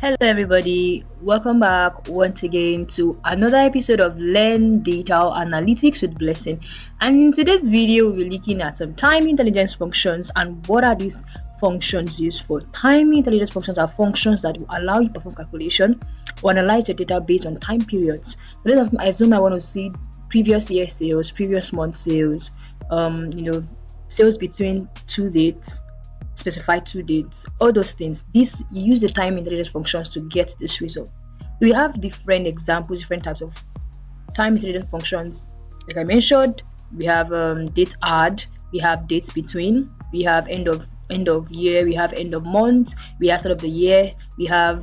Hello everybody, welcome back once again to another episode of Learn Data Analytics with Blessing. And in today's video we'll be looking at some time intelligence functions and what are these functions used for. Time intelligence functions are functions that will allow you to perform calculation or analyze your data based on time periods. So let's assume I want to see previous year sales, previous month sales, sales between two dates, specify two dates, all those things. This you use the time intelligence functions to get this result. We have different examples, different types of time intelligence functions. Like I mentioned, we have date add, we have dates between, we have end of year, we have end of month, we have start of the year, there are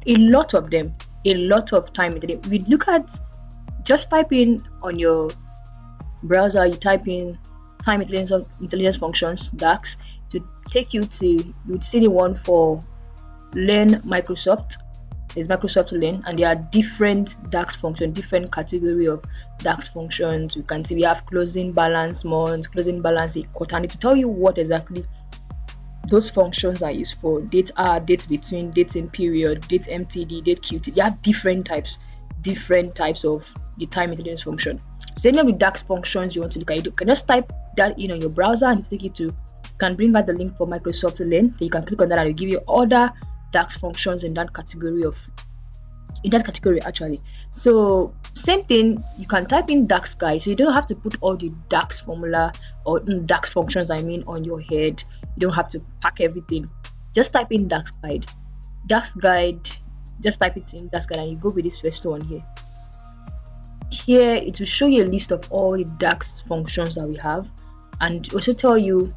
a lot of them, a lot of time intelligence. We look at, just type in on your browser, you type in time intelligence functions DAX to take you to, you would see the one for Learn Microsoft. There's Microsoft Learn, and there are different DAX functions, different category of DAX functions. You can see we have closing balance month, closing balance quarter, and to tell you what exactly those functions are used for. Date add, date between, date in period, date MTD, date QT. There are different types of the time intelligence function. So any of the DAX functions you want to look at, you can just type that in on your browser and take you to, can bring back the link for Microsoft Learn. You can click on that and it'll give you other DAX functions in that category actually. So same thing, you can type in DAX guide, so you don't have to put all the DAX formula or DAX functions on your head. You don't have to pack everything. Just type in DAX guide, just type it in DAX guide and you go with this first one here. Here it will show you a list of all the DAX functions that we have, and also tell you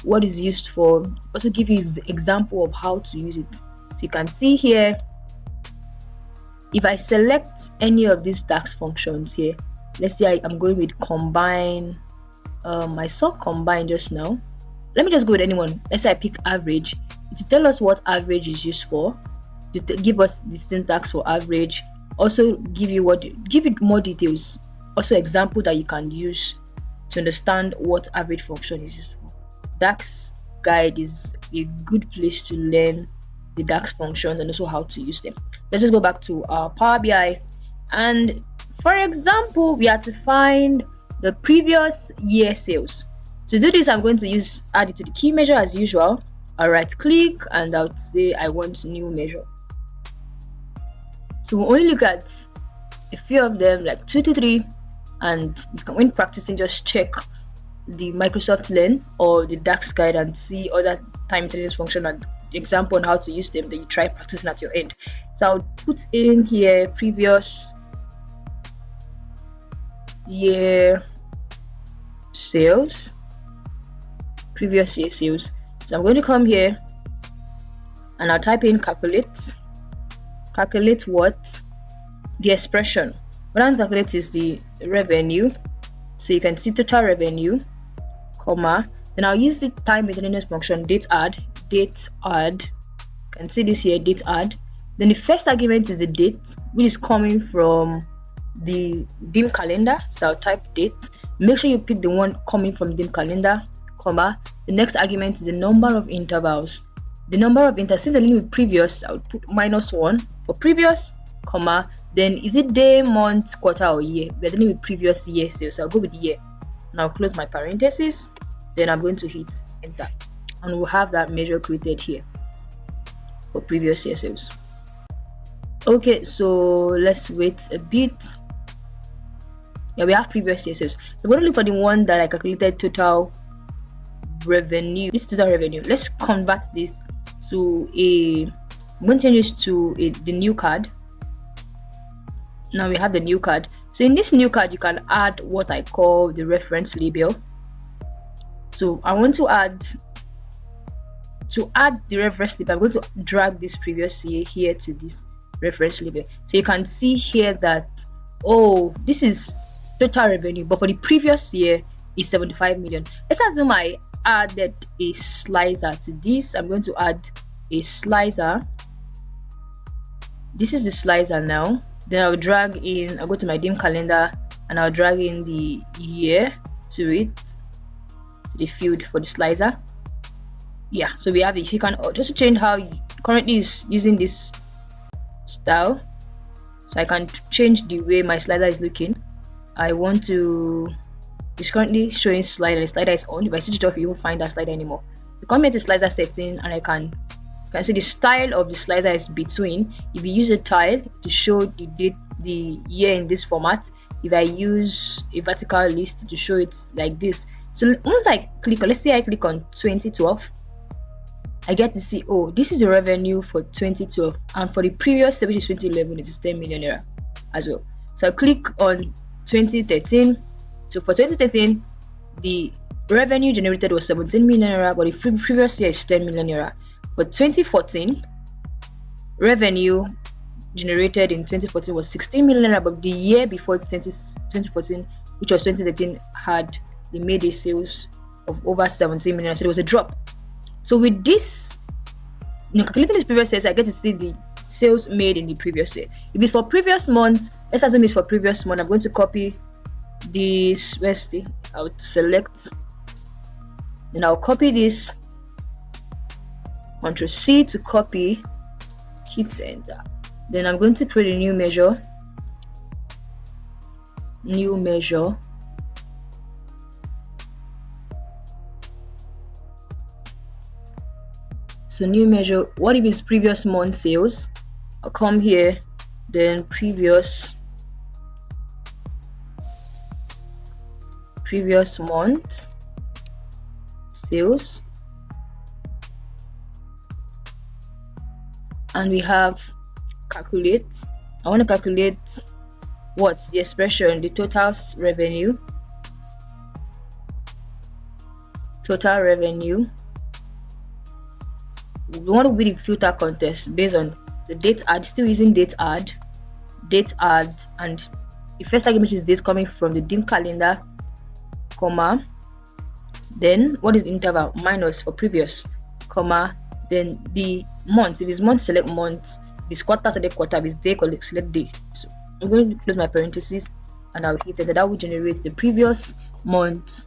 what is used for, also give you an example of how to use it. So you can see here, if I select any of these DAX functions here, let's say I'm going with combine. I saw combine just now. Let me just go with anyone. Let's say I pick average. To tell us what average is used for, to give us the syntax for average, also give it more details, also example that you can use to understand what average function is used for. DAX guide is a good place to learn the DAX functions and also how to use them. Let's just go back to our Power BI, and for example, we have to find the previous year sales. To do this, I'm going to add it to the key measure as usual. I'll right click and I would say I want new measure. So we'll only look at a few of them, like 2 to 3, and you can, when practicing, just check the Microsoft Learn or the DAX guide and see other time intelligence function and example on how to use them. Then you try practicing at your end. So I'll put in here previous year sales, So I'm going to come here and I'll type in calculate what? The expression. What I'm calculate is the revenue. So you can see total revenue, comma, then I'll use the time intelligence function date add. You can see this here, date add. Then the first argument is the date, which is coming from the dim calendar. So I'll type date. Make sure you pick the one coming from dim calendar, comma. The next argument is the number of intervals. Since I'm dealing with previous, I would put -1 for previous, comma. Then is it day, month, quarter, or year? We're dealing with previous year sales, so I'll go with year. Now close my parenthesis. Then I'm going to hit enter, and we'll have that measure created here for previous year sales. Okay, so let's wait a bit. Yeah, we have previous year sales. So we're going to look for the one that I calculated total revenue. This is total revenue. Let's convert this to I'm going to change this to the new card. Now we have the new card. So in this new card, you can add what I call the reference label. So I want to add the reference label. I'm going to drag this previous year here to this reference label. So you can see here that, oh, this is total revenue, but for the previous year is 75 million. Let's assume I added a slicer to this. I'm going to add a slicer. This is the slicer now. Then I'll go to my dim calendar and I'll drag in the year to it, to the field for the slicer. Yeah, so we have this. You can also change how you currently is using this style, so I can change the way my slider is looking. I want to, it's currently showing slider. The slider is on. If I switch it off, you won't find that slider anymore. You come here to slider setting, and I can see the style of the slider is between. If you use a tile to show the date, the year in this format, if I use a vertical list to show it like this. So once I click on, let's say I click on 2012, I get to see, oh, this is the revenue for 2012, and for the previous year, which is 2011, it is 10 million naira as well. So I click on 2013. So for 2013, the revenue generated was 17 million naira, but the previous year is 10 million naira. For 2014, revenue generated in 2014 was 16 million naira, but the year before 2014, which was 2013, they made a sales of over 17 million, so there was a drop. So with this, calculating this previous years, I get to see the sales made in the previous year. If it's for previous months, let's assume it's for previous month. I'm going to copy this. Where's the? I'll select, then I'll copy this. Ctrl C to copy. Hit enter. Then I'm going to create a new measure. New measure. So new measure, what if it's previous month sales? I'll come here, then previous month sales, and we have calculate. I want to calculate what's the expression, the total revenue, we want to be the filter context based on the date add, still using date add, and the first argument is date coming from the dim calendar, comma, then what is the interval, minus for previous, comma, then the month. If it's month, select month. If it's quarter, select quarter. If it's day, select day. So I'm going to close my parentheses, and I'll hit it. That will generate the previous month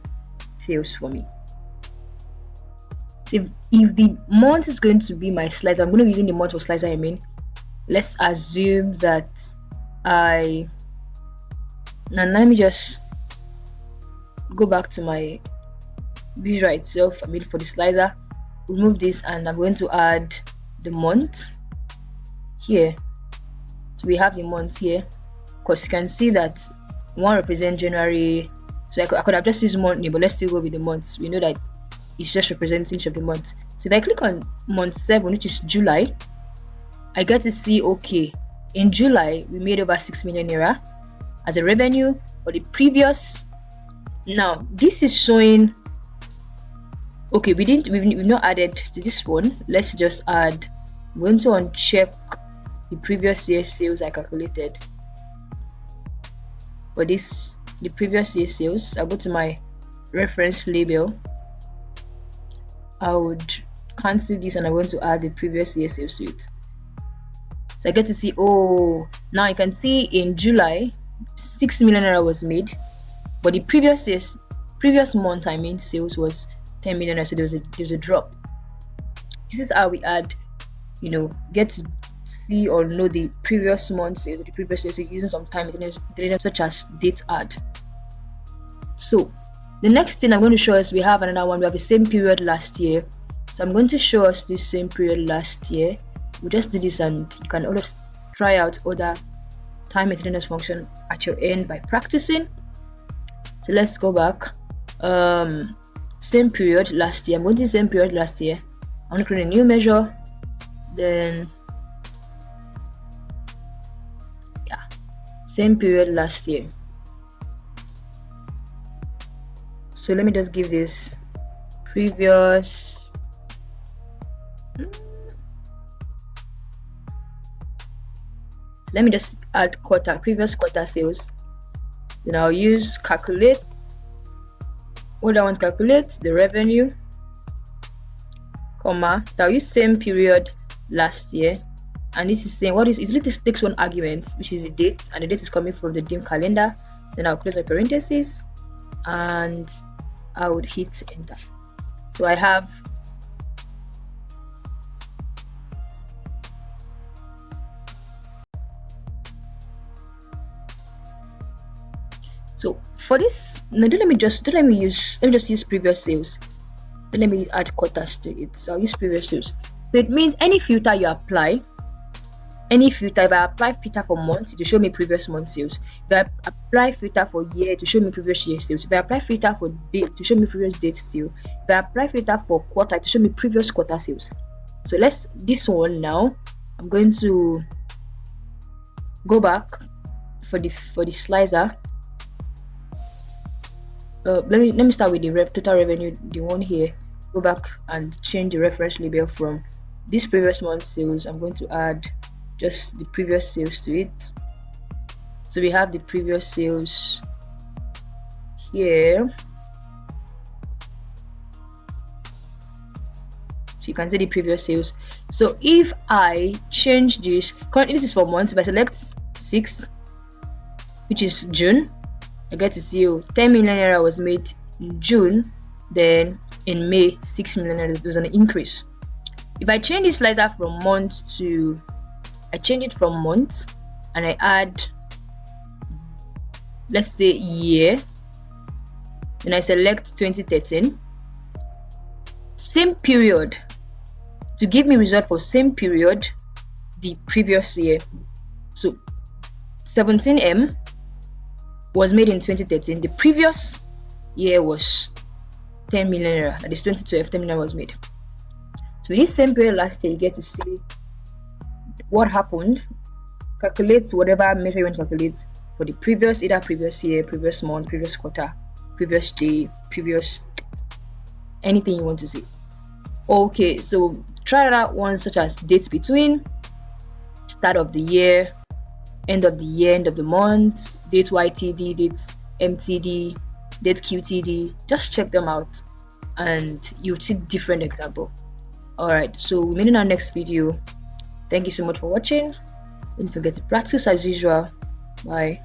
sales for me. So if the month is going to be my slider, I'm going to be using the month for slider. I mean, let's assume that now let me just go back to my visual itself. I mean, for the slider, remove this, and I'm going to add the month here. So we have the month here, because you can see that one represents January. So I could have just used month name, but let's still go with the months. We know that it's just representing each of the months. So if I click on month 7, which is July, I get to see, okay, in July we made over 6 million naira as a revenue. For the previous, now this is showing, okay, we've not added to this one. Let's just add. I'm going to uncheck the previous year sales I calculated. For this, the previous year sales, I'll go to my reference label. I would cancel this, and I'm going to add the previous year sales to it. So I get to see, oh, now you can see in July 6 million naira was made, but the previous month, I mean, sales was 10 million. So there was a drop. This is how we add, get to see or know the previous month sales, the previous year, so using some time data such as date add. So the next thing I'm going to show us, we have another one. We have the same period last year. So I'm going to show us this same period last year. We'll just do this, and you can always try out other time maintenance function at your end by practicing. So let's go back. Same period last year. I'm going to same period last year. I'm going to create a new measure. Then same period last year. So let me just give this previous. Let me just add previous quarter sales. Then I'll use calculate. What I want to calculate, the revenue, comma. I'll use same period last year, and this is saying what is it? This takes one argument, which is the date, and the date is coming from the dim calendar. Then I'll close my parentheses, and I would hit enter. So I have So for this, now let me just use previous sales. Then let me add quarters to it. So I'll use previous sales. So it means any filter you apply, if I apply filter for month, it will show me previous month sales. If I apply filter for year, to show me previous year sales. If I apply filter for date, to show me previous date sales. If I apply filter for quarter, to show me previous quarter sales. So this one now, I'm going to go back for the slicer. Let me start with the total revenue, the one here. Go back and change the reference label from this previous month sales. I'm going to add just the previous sales to it. So we have the previous sales here. So you can see the previous sales. So if I change this, currently this is for months, if I select 6, which is June, I get to see 10 million naira was made in June, then in May 6 million naira. There was an increase. If I change this slicer from month to, I change it from month and I add, let's say, year, then I select 2013, same period, to give me result for same period the previous year. So 17M was made in 2013. The previous year was 10 million naira. That is 2012. 10 million was made. So in this same period last year, you get to see what happened. Calculate whatever measure you want to calculate for the previous, either previous year, previous month, previous quarter, previous day, previous anything you want to see. Okay, so try that one, such as dates between, start of the year, end of the year, end of the month, date YTD, date MTD, date QTD. Just check them out and you'll see different example. Alright, so we'll meet in our next video. Thank you so much for watching. Don't forget to practice as usual. Bye.